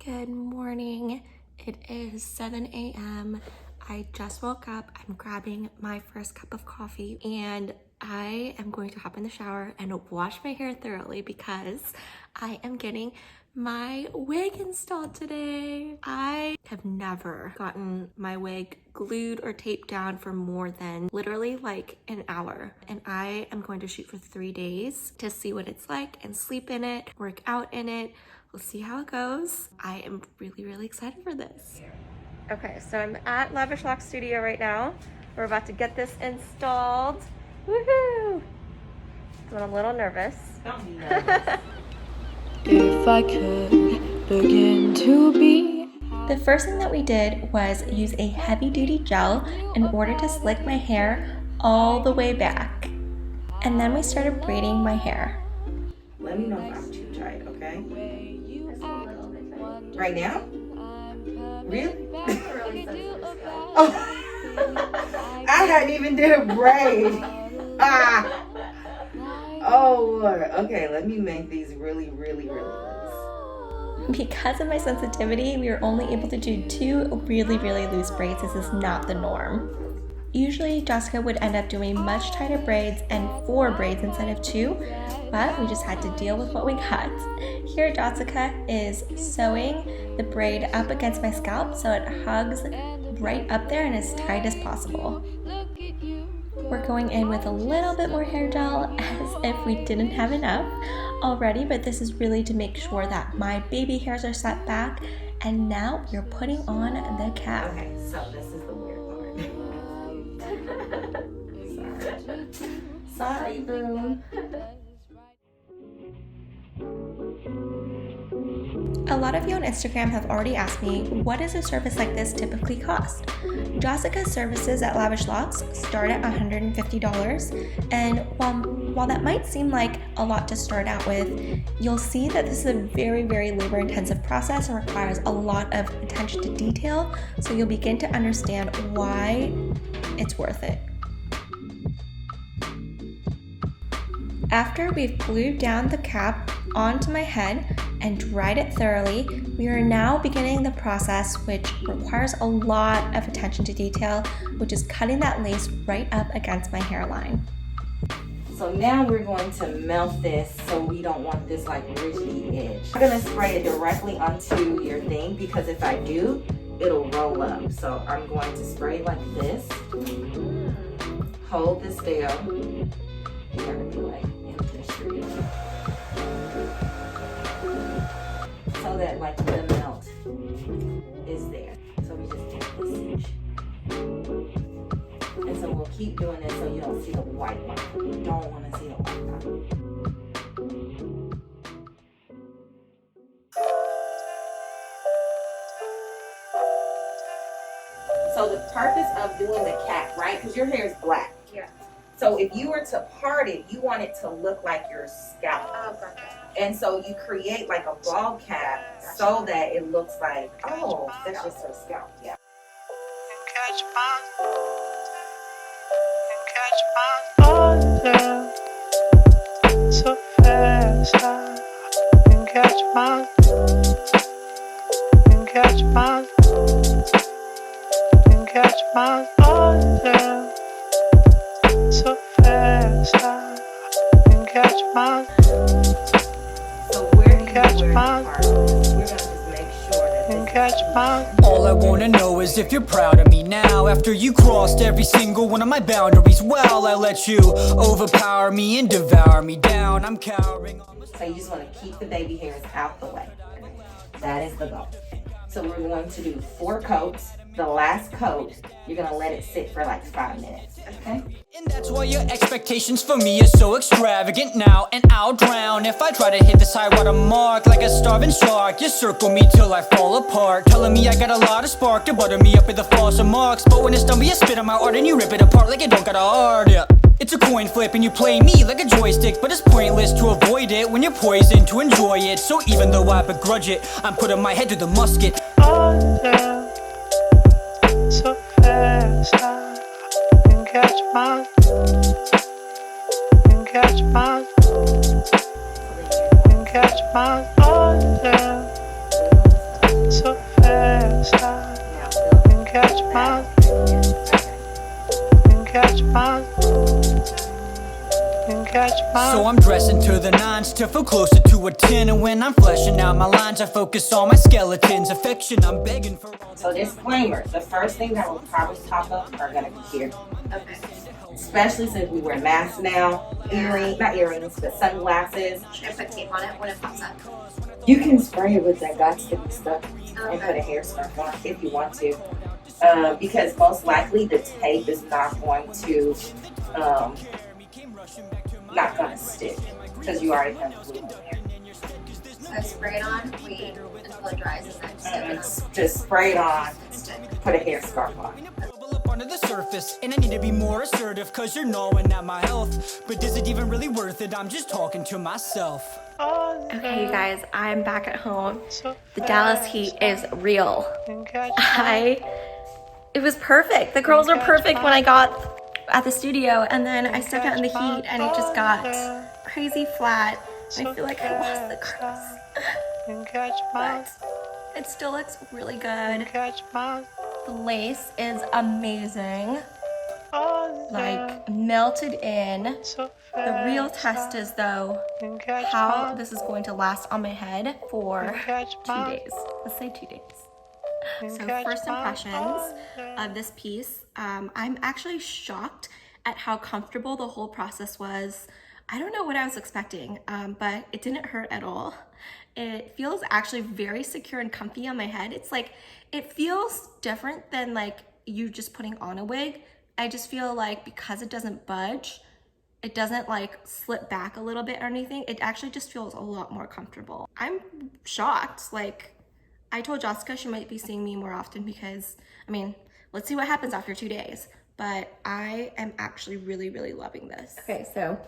Good morning. It is 7 a.m. I just woke up. I'm grabbing my first cup of coffee and I am going to hop in the shower and wash my hair thoroughly because I am getting my wig installed today. I have never gotten my wig glued or taped down for more than literally like an hour. And I am going to shoot for 3 days to see what it's like and sleep in it, work out in it. We'll see how it goes. I am really excited for this. Okay, so I'm at Lavish Locs studio right now. We're about to get this installed. Woohoo! I'm a little nervous. Don't be nervous. If I could begin to be. The first thing that we did was use a heavy-duty gel in order to slick my hair all the way back. And then we started braiding my hair. Let me know if I'm too tight, okay? Right now? Really? Oh, I hadn't even did a braid. Oh Lord. Okay, let me make these really loose. Because of my sensitivity, we were only able to do 2 really loose braids. This is not the norm. Usually Jessica would end up doing much tighter braids and 4 braids instead of 2, but we just had to deal with what we got. Here Jessica is sewing the braid up against my scalp so it hugs right up there and as tight as possible. We're going in with a little bit more hair gel as if we didn't have enough already, but this is really to make sure that my baby hairs are set back. And now we're putting on the cap. Okay, so this is the weird part. Sorry, boo. A lot of you on Instagram have already asked me, what does a service like this typically cost? Jessica's services at Lavish Locs start at $150, and while that might seem like a lot to start out with, you'll see that this is a very labor-intensive process and requires a lot of attention to detail, so you'll begin to understand why it's worth it. After we've glued down the cap onto my head and dried it thoroughly, we are now beginning the process which requires a lot of attention to detail, which is cutting that lace right up against my hairline. So now we're going to melt this so we don't want this like ridgy edge. I'm gonna spray it directly onto your thing because if I do, it'll roll up. So I'm going to spray like this. Hold this down. You're gonna be like in the street. So that like the melt is there. So we just take this inch. And so we'll keep doing this so you don't see the white line. You don't want to see the white line. So the purpose of doing the cap, right? Because your hair is black. Yeah. So if you were to part it, you want it to look like your scalp. Oh, gotcha. And so you create like a bald cap so that it looks like, oh, that's just her scalp. Yeah. Oh yeah, so fast I can catch my, oh yeah, so fast I can catch my. So where do you catch my? We're gonna just make sure that all I wanna know is if you're proud of me now. After you crossed every single one of my boundaries, well, I let you overpower me and devour me down. I'm cowering. So you just want to keep the baby hairs out the way. That is the goal. So we're going to do 4 coats. The last coat, you're gonna let it sit for like 5 minutes, okay? And that's why your expectations for me are so extravagant now, and I'll drown if I try to hit this high water mark like a starving shark. You circle me till I fall apart, telling me I got a lot of spark to butter me up with the false marks. But when it's done, you spit on my art and you rip it apart like you don't got a heart. Yeah. It's a coin flip and you play me like a joystick, but it's pointless to avoid it when you're poisoned to enjoy it. So even though I begrudge it, I'm putting my head to the musket. Oh yeah, so fast I can catch my, oh yeah, So I'm dressing to the nines to feel closer to a 10. And when I'm fleshing out my lines, I focus on my skeletons. Affection, I'm begging for all. So disclaimer, the first thing that will probably pop up are gonna be here. Okay. Especially since we wear masks now, not earrings, but sunglasses. Should I put tape on it when it pops up? You can spray it with that got sticky stuff and Okay. put a hairscarf on if you want to. Because most likely the tape is not going to stick because you already have glue in there. So spray it on, wait until it dries, and then stick it on. Just spray it on, Stick. put a hairscarf on. Bubble up under the surface, and I need to be more assertive, cause you're gnawing at my health. But is it even really worth it? I'm just talking to myself. Okay, you guys, I'm back at home. The Dallas heat is real. It was perfect. The curls were perfect when I got at the studio, and then I stepped out in the heat and it just got crazy flat. I feel like I lost the curls. But it still looks really good. The lace is amazing. Like melted in. The real test is though how this is going to last on my head for 2 days. Let's say 2 days. So first impressions of this piece, I'm actually shocked at how comfortable the whole process was. I don't know what I was expecting, but it didn't hurt at all. It feels actually very secure and comfy on my head. It's like, it feels different than like you just putting on a wig. I just feel like because it doesn't budge, it doesn't like slip back a little bit or anything. It actually just feels a lot more comfortable. I'm shocked. Like, I told Jessica she might be seeing me more often because, I mean, let's see what happens after 2 days. But I am actually really, really loving this. Okay, so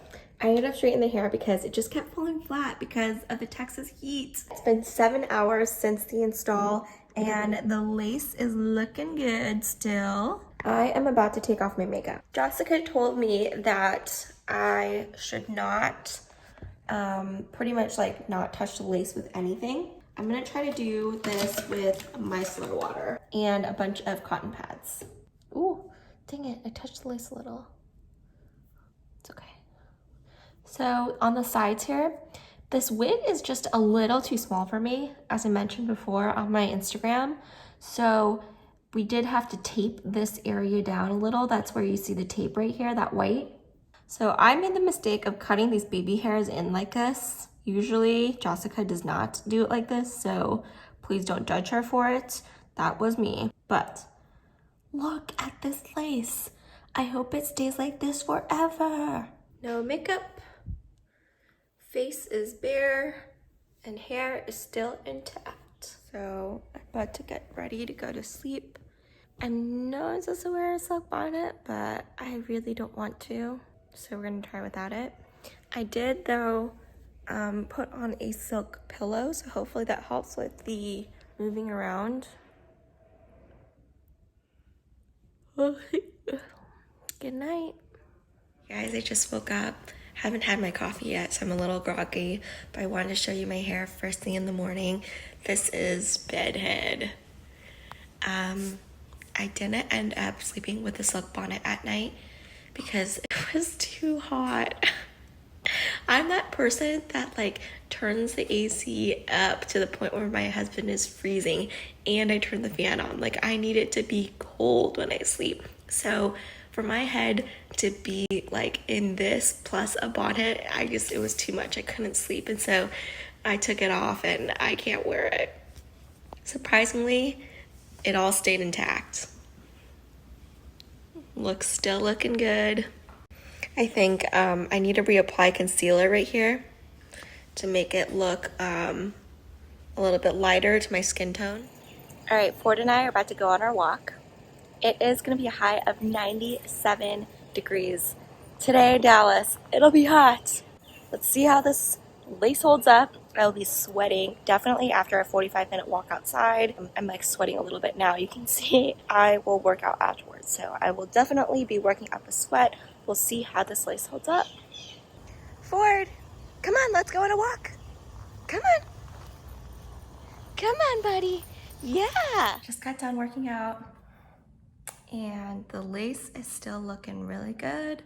I ended up straightening the hair because it just kept falling flat because of the Texas heat. It's been 7 hours since the install and the lace is looking good still. I am about to take off my makeup. Jessica told me that I should not, pretty much like not touch the lace with anything. I'm gonna try to do this with micellar water and a bunch of cotton pads. Ooh, dang it, I touched the lace a little. It's okay. So on the sides here, this wig is just a little too small for me, as I mentioned before on my Instagram. So we did have to tape this area down a little. That's where you see the tape right here, that white. So I made the mistake of cutting these baby hairs in like this. Usually Jessica does not do it like this, so please don't judge her for it. That was me. But look at this lace. I hope it stays like this forever. No makeup. Face is bare and hair is still intact. So I'm about to get ready to go to sleep. I know I'm supposed to wear a silk bonnet, but I really don't want to. So we're gonna try without it. I did though put on a silk pillow, so hopefully that helps with the moving around. Good night. Guys, I just woke up. Haven't had my coffee yet, so I'm a little groggy, but I wanted to show you my hair first thing in the morning. This is bedhead. I didn't end up sleeping with a silk bonnet at night because it was too hot. I'm that person that like turns the AC up to the point where my husband is freezing and I turn the fan on. Like, I need it to be cold when I sleep. So for my head to be like in this plus a bonnet, it was too much. I couldn't sleep, and so I took it off and I can't wear it. Surprisingly, it all stayed intact. Looks still looking good. I think I need to reapply concealer right here to make it look a little bit lighter to my skin tone. All right, Ford and I are about to go on our walk. It is gonna be a high of 97 degrees. Today in Dallas, it'll be hot. Let's see how this lace holds up. I'll be sweating definitely after a 45-minute walk outside. I'm like sweating a little bit now. You can see I will work out afterwards. So I will definitely be working up a sweat. We'll see how this lace holds up. Ford, come on, let's go on a walk. Come on. Come on, buddy. Yeah. Just got done working out and the lace is still looking really good.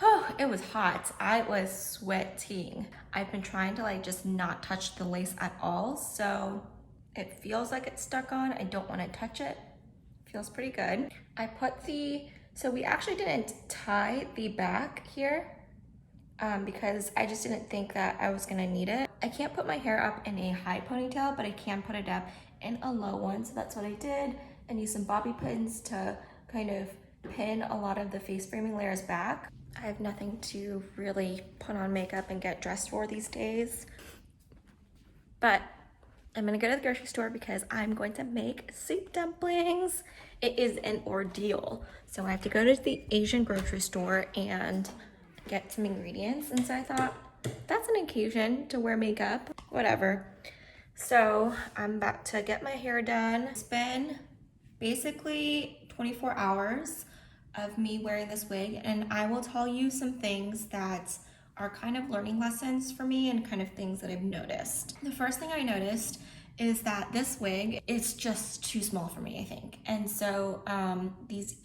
Oh, it was hot. I was sweating. I've been trying to like just not touch the lace at all, so it feels like it's stuck on. I don't want to touch it. Feels pretty good. I put so we actually didn't tie the back here because I just didn't think that I was gonna need it. I can't put my hair up in a high ponytail, but I can put it up in a low one, so that's what I did, and use some bobby pins to kind of pin a lot of the face framing layers back. I have nothing to really put on makeup and get dressed for these days, but I'm gonna go to the grocery store because I'm going to make soup dumplings. It is an ordeal. So I have to go to the Asian grocery store and get some ingredients. And so I thought, that's an occasion to wear makeup, whatever. So I'm about to get my hair done. It's been basically 24 hours of me wearing this wig, and I will tell you some things that are kind of learning lessons for me and kind of things that I've noticed. The first thing I noticed is that this wig is just too small for me, I think. And so these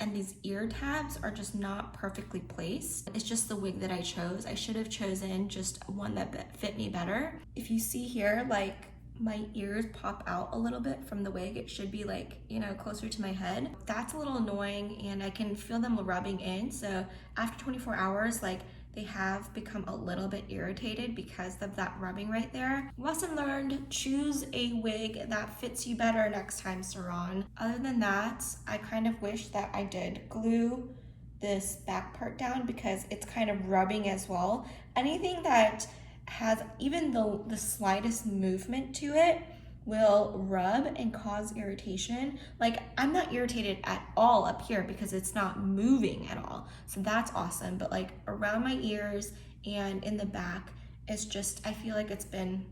ear tabs are just not perfectly placed. It's just the wig that I chose. I should have chosen just one that fit me better. If you see here, like my ears pop out a little bit from the wig. It should be like, you know, closer to my head. That's a little annoying, and I can feel them rubbing in. So after 24 hours, like, they have become a little bit irritated because of that rubbing right there. Lesson learned, choose a wig that fits you better next time, Saran. Other than that, I kind of wish that I did glue this back part down because it's kind of rubbing as well. Anything that has even the slightest movement to it will rub and cause irritation. Like, I'm not irritated at all up here because it's not moving at all. So that's awesome. But like around my ears and in the back, it's just, I feel like it's been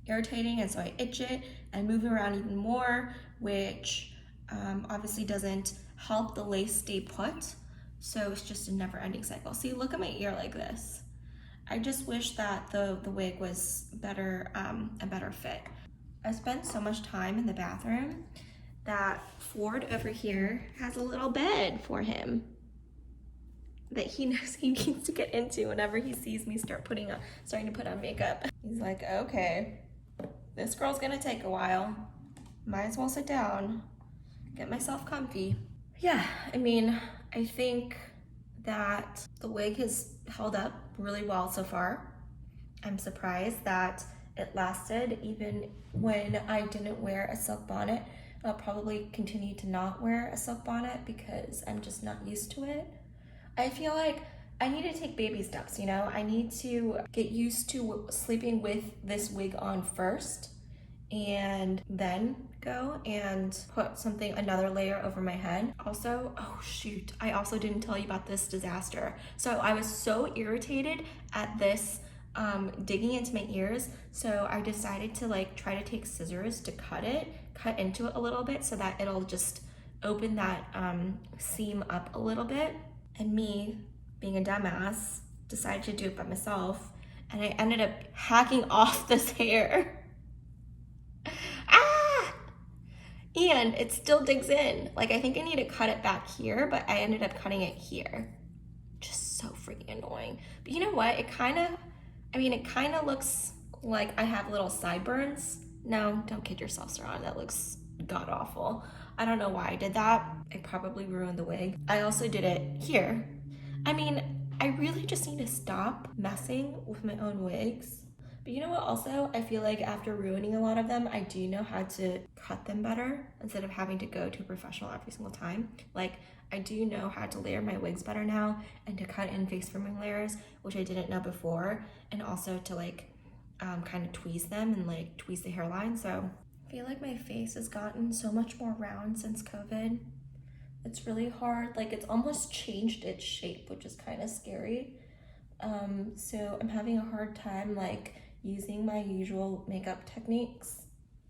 irritating. And so I itch it and move it around even more, which obviously doesn't help the lace stay put. So it's just a never ending cycle. See, look at my ear like this. I just wish that the wig was better, a better fit. I spent so much time in the bathroom that Ford over here has a little bed for him that he knows he needs to get into whenever he sees me starting to put on makeup. He's like, okay, this girl's gonna take a while. Might as well sit down, get myself comfy. Yeah, I mean, I think that the wig has held up really well so far. I'm surprised that it lasted even when I didn't wear a silk bonnet. I'll probably continue to not wear a silk bonnet because I'm just not used to it. I feel like I need to take baby steps, you know? I need to get used to sleeping with this wig on first and then go and put another layer over my head. Also, oh shoot, I also didn't tell you about this disaster. So I was so irritated at this digging into my ears, so I decided to like try to take scissors to cut into it a little bit so that it'll just open that seam up a little bit. And me, being a dumbass, decided to do it by myself, and I ended up hacking off this hair. And it still digs in. Like, I think I need to cut it back here, but I ended up cutting it here. Just so freaking annoying. But you know what? It kind of looks like I have little sideburns. No, don't kid yourself, Saran. That looks god awful. I don't know why I did that. I probably ruined the wig. I also did it here. I mean, I really just need to stop messing with my own wigs. But you know what, also, I feel like after ruining a lot of them, I do know how to cut them better instead of having to go to a professional every single time. Like, I do know how to layer my wigs better now and to cut in face framing layers, which I didn't know before, and also to like kind of tweeze them and like tweeze the hairline. So I feel like my face has gotten so much more round since COVID. It's really hard. Like, it's almost changed its shape, which is kind of scary. So I'm having a hard time like using my usual makeup techniques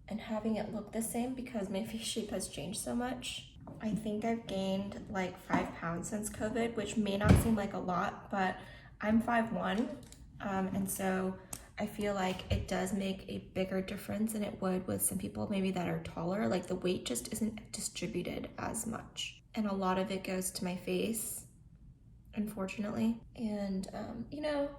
and having it look the same because my face shape has changed so much. I think I've gained like 5 pounds since COVID, which may not seem like a lot, but I'm 5'1", and so I feel like it does make a bigger difference than it would with some people maybe that are taller. Like, the weight just isn't distributed as much, and a lot of it goes to my face, unfortunately. And, you know,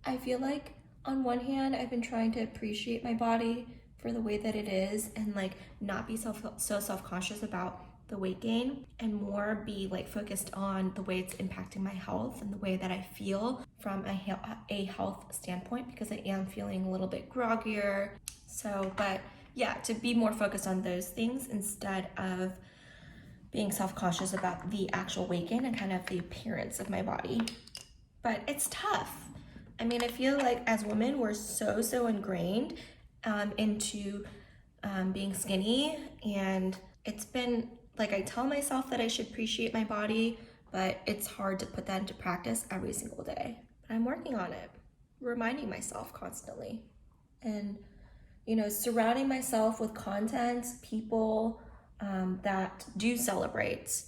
I feel like on one hand, I've been trying to appreciate my body for the way that it is and like not be so self-conscious about the weight gain and more be like focused on the way it's impacting my health and the way that I feel from a health standpoint, because I am feeling a little bit groggier. So, but yeah, to be more focused on those things instead of being self-conscious about the actual weight gain and kind of the appearance of my body. But it's tough. I mean, I feel like as women, we're so ingrained into being skinny, and it's been like, I tell myself that I should appreciate my body, but it's hard to put that into practice every single day. But I'm working on it, reminding myself constantly, and you know, surrounding myself with content, people that do celebrate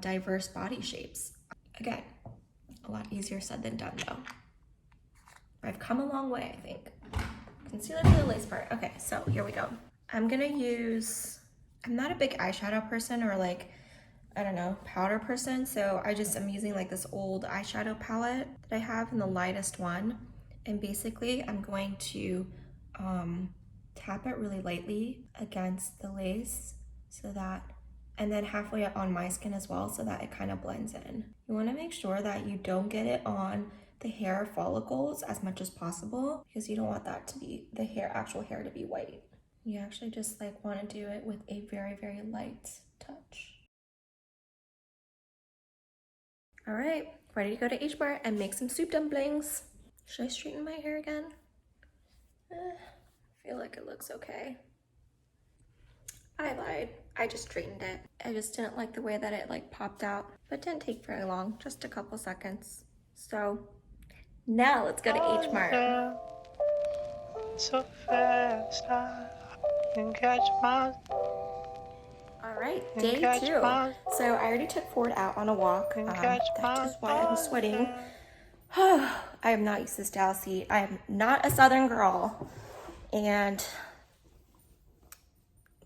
diverse body shapes. Again, a lot easier said than done though. I've come a long way, I think. Concealer for the lace part. Okay, so here we go. I'm gonna use, I'm not a big eyeshadow person or like, I don't know, powder person. So I'm using like this old eyeshadow palette that I have in the lightest one. And basically I'm going to tap it really lightly against the lace so that, and then halfway on my skin as well so that it kind of blends in. You wanna make sure that you don't get it on the hair follicles as much as possible because you don't want that to be, the actual hair to be white. You actually just like wanna do it with a very light touch. All right, ready to go to H Bar and make some soup dumplings. Should I straighten my hair again? I feel like it looks okay. I lied, I just straightened it. I just didn't like the way that it like popped out, but it didn't take very long, just a couple seconds. So now let's go to H Mart. So fast, I can catch my. All right, day 2. So I already took Ford out on a walk. That is why I'm sweating. I am not used to this Dallas heat. I am not a Southern girl, and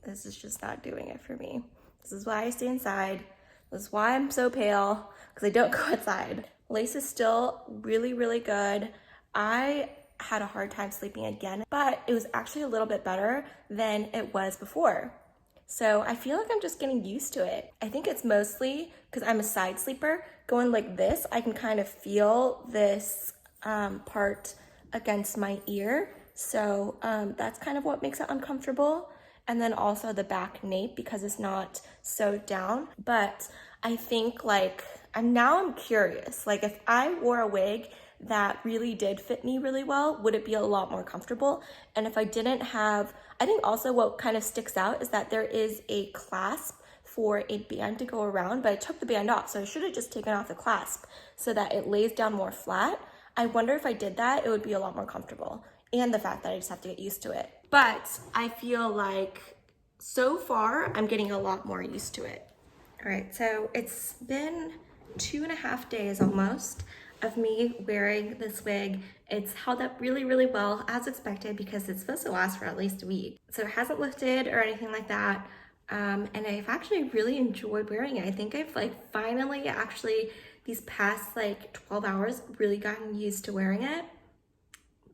this is just not doing it for me. This is why I stay inside. This is why I'm so pale, because I don't go outside. Lace is still really good. I had a hard time sleeping again, but it was actually a little bit better than it was before. So I feel like I'm just getting used to it. I think it's mostly because I'm a side sleeper. Going like this, I can kind of feel this part against my ear. So that's kind of what makes it uncomfortable. And then also the back nape because it's not sewed down. But I think like, I'm curious, like if I wore a wig that really did fit me really well, would it be a lot more comfortable? And if I didn't have, I think also what kind of sticks out is that there is a clasp for a band to go around, but I took the band off, so I should have just taken off the clasp so that it lays down more flat. I wonder if I did that, it would be a lot more comfortable. And the fact that I just have to get used to it. But I feel like so far, I'm getting a lot more used to it. All right, so it's been 2.5 days almost of me wearing this wig. It's held up really well as expected because it's supposed to last for at least a week. So it hasn't lifted or anything like that. And I've actually really enjoyed wearing it. I think I've like finally actually these past like 12 hours really gotten used to wearing it.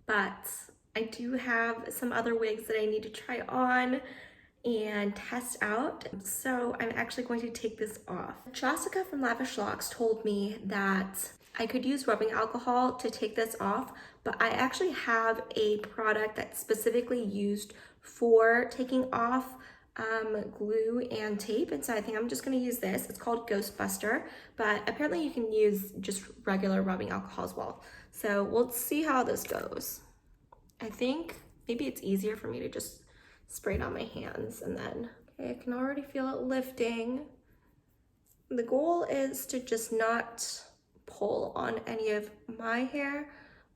But I do have some other wigs that I need to try on and test out. So I'm actually going to take this off. Jessica from Lavish Locs told me that I could use rubbing alcohol to take this off, but I actually have a product that's specifically used for taking off glue and tape, and so I think I'm just going to use this. It's called Ghostbuster, but apparently you can use just regular rubbing alcohol as well. So we'll see how this goes. I think maybe it's easier for me to just spray it on my hands, and then okay, I can already feel it lifting. The goal is to just not pull on any of my hair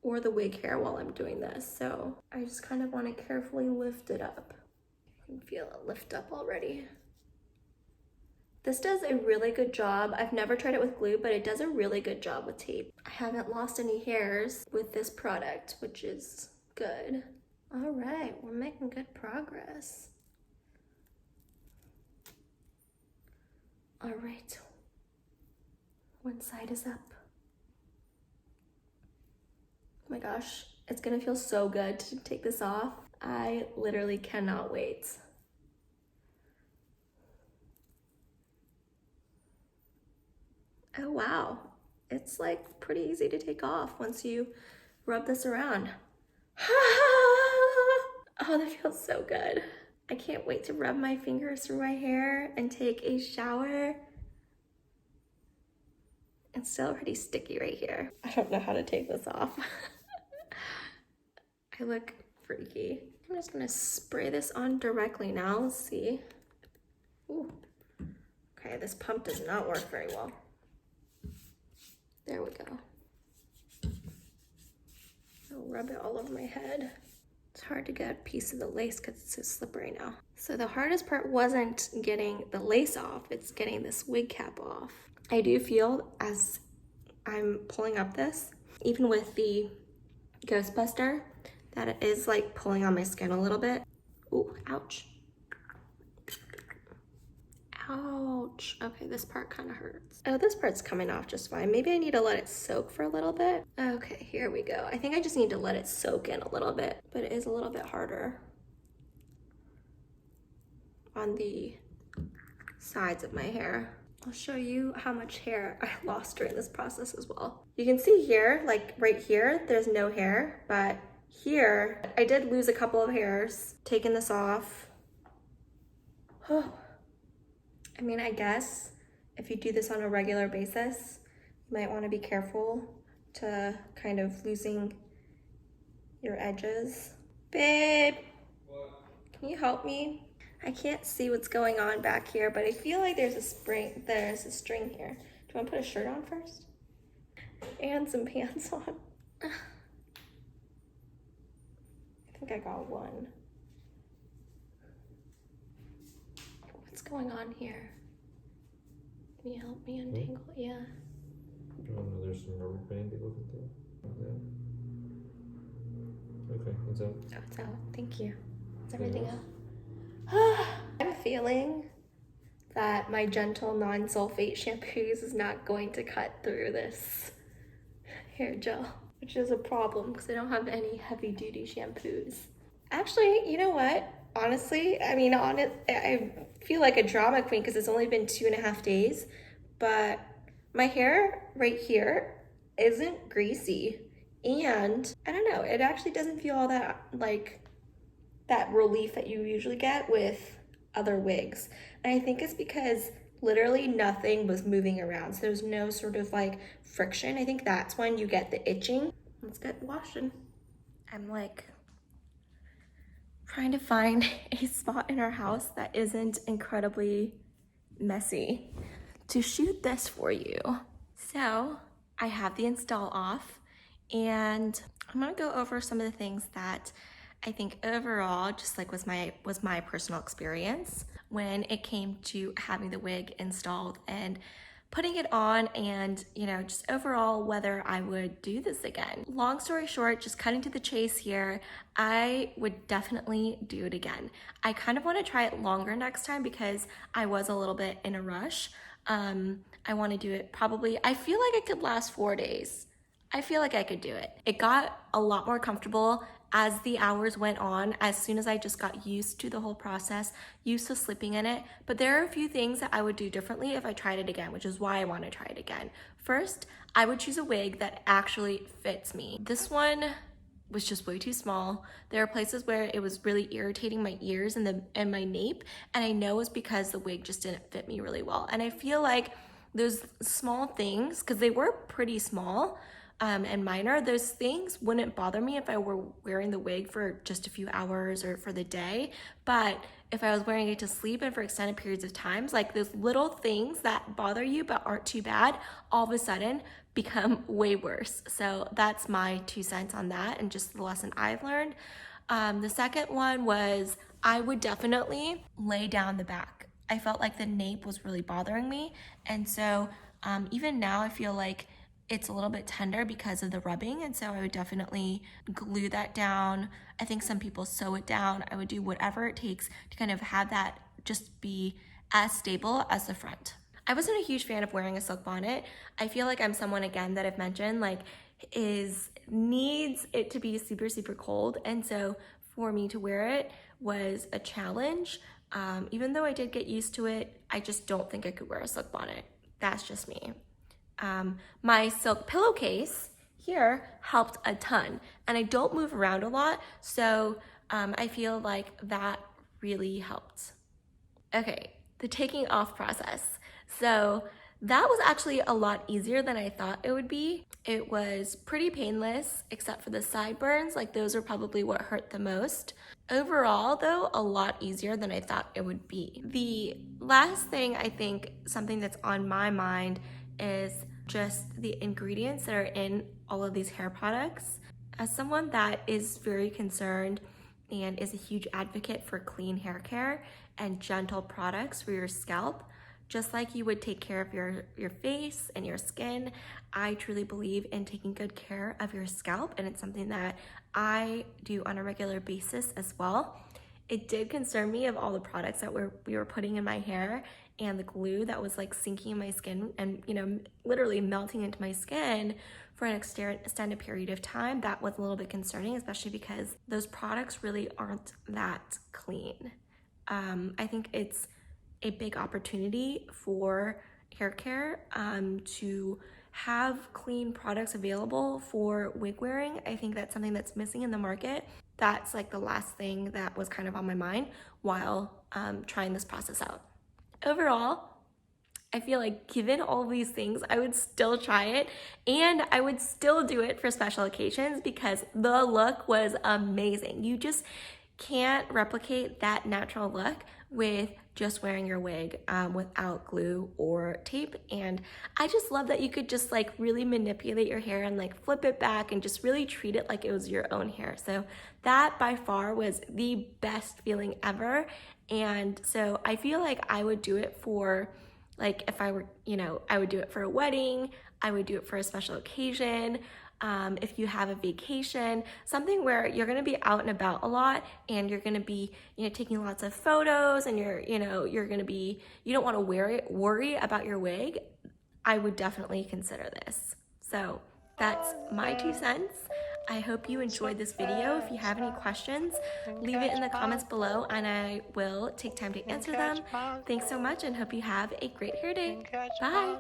or the wig hair while I'm doing this. So I just kind of want to carefully lift it up. I can feel it lift up already. This does a really good job. I've never tried it with glue, but it does a really good job with tape. I haven't lost any hairs with this product, which is good. All right, we're making good progress. All right, one side is up. gosh, it's gonna feel so good to take this off. I literally cannot wait. Oh wow, it's like pretty easy to take off once you rub this around. Oh, that feels so good. I can't wait to rub my fingers through my hair and take a shower. It's still pretty sticky right here. I don't know how to take this off. I look freaky. I'm just gonna spray this on directly now. Let's see. Ooh. Okay, this pump does not work very well. There we go. I'll rub it all over my head. It's hard to get a piece of the lace because it's so slippery now. So the hardest part wasn't getting the lace off, it's getting this wig cap off. I do feel as I'm pulling up this, even with the Ghostbuster, that it is like pulling on my skin a little bit. Ooh, ouch. Ouch. Okay, this part kind of hurts. Oh, this part's coming off just fine. Maybe I need to let it soak for a little bit. Okay, here we go. I think I just need to let it soak in a little bit, but it is a little bit harder on the sides of my hair. I'll show you how much hair I lost during this process as well. You can see here, like right here, there's no hair, but here, I did lose a couple of hairs. Taking this off. Oh. I mean, I guess if you do this on a regular basis, you might want to be careful to kind of losing your edges. Babe, what? Can you help me? I can't see what's going on back here, but I feel like there's a string here. Do you want to put a shirt on first? And some pants on. I think I got one. What's going on here? Can you help me untangle? Yeah. Oh no, there's some rubber band you're looking through. Okay, it's out. Oh, it's out. Thank you. Is everything out? I'm feeling that my gentle non-sulfate shampoos is not going to cut through this hair gel, which is a problem because I don't have any heavy-duty shampoos. Actually, you know what? Honestly, I mean, I feel like a drama queen because it's only been 2.5 days, but my hair right here isn't greasy, and I don't know, it actually doesn't feel all that like that relief that you usually get with other wigs. And I think it's because literally nothing was moving around, so there's no sort of like friction. I think that's when you get the itching. Let's get washing. I'm like trying to find a spot in our house that isn't incredibly messy to shoot this for you. So I have the install off, and I'm gonna go over some of the things that I think overall just like was my personal experience when it came to having the wig installed and putting it on, and you know, just overall whether I would do this again. Long story short, just cutting to the chase here, I would definitely do it again. I kind of want to try it longer next time because I was a little bit in a rush. I want to do it probably, I feel like it could last 4 days. I feel like I could do it. It got a lot more comfortable as the hours went on, as soon as I just got used to the whole process, used to sleeping in it. But there are a few things that I would do differently if I tried it again, which is why I want to try it again. First, I would choose a wig that actually fits me. This one was just way too small. There are places where it was really irritating my ears and my nape, and I know it's because the wig just didn't fit me really well. And I feel like those small things, because they were pretty small, and minor, those things wouldn't bother me if I were wearing the wig for just a few hours or for the day. But if I was wearing it to sleep and for extended periods of times, like those little things that bother you but aren't too bad, all of a sudden become way worse. So that's my 2 cents on that and just the lesson I've learned. The second one was I would definitely lay down the back. I felt like the nape was really bothering me. And so even now I feel like it's a little bit tender because of the rubbing, and so I would definitely glue that down. I think some people sew it down. I would do whatever it takes to kind of have that just be as stable as the front. I wasn't a huge fan of wearing a silk bonnet. I feel like I'm someone, again, that I've mentioned, like needs it to be super cold, and so for me to wear it was a challenge. Even though I did get used to it, I just don't think I could wear a silk bonnet. That's just me. My silk pillowcase here helped a ton, and I don't move around a lot, so I feel like that really helped. Okay, the taking off process. So that was actually a lot easier than I thought it would be. It was pretty painless, except for the sideburns. Like, those are probably what hurt the most. Overall, though, a lot easier than I thought it would be. The last thing, I think, something that's on my mind is just the ingredients that are in all of these hair products. As someone that is very concerned and is a huge advocate for clean hair care and gentle products for your scalp, just like you would take care of your face and your skin, I truly believe in taking good care of your scalp, and it's something that I do on a regular basis as well. It did concern me of all the products that we were putting in my hair and the glue that was like sinking in my skin and, you know, literally melting into my skin for an extended period of time. That was a little bit concerning, especially because those products really aren't that clean. I think it's a big opportunity for hair care to have clean products available for wig wearing. I think that's something that's missing in the market. That's like the last thing that was kind of on my mind while trying this process out. Overall, I feel like given all of these things, I would still try it, and I would still do it for special occasions because the look was amazing. You just can't replicate that natural look with just wearing your wig without glue or tape. And I just love that you could just like really manipulate your hair and like flip it back and just really treat it like it was your own hair. So that by far was the best feeling ever. And so I feel like I would do it for, like, if I were, you know, I would do it for a wedding, I would do it for a special occasion. If you have a vacation, something where you're gonna be out and about a lot and you're gonna be, you know, taking lots of photos and you don't wanna worry about your wig, I would definitely consider this. So that's my 2 cents. I hope you enjoyed this video. If you have any questions, leave it in the comments below and I will take time to answer them. Thanks so much and hope you have a great hair day. Bye.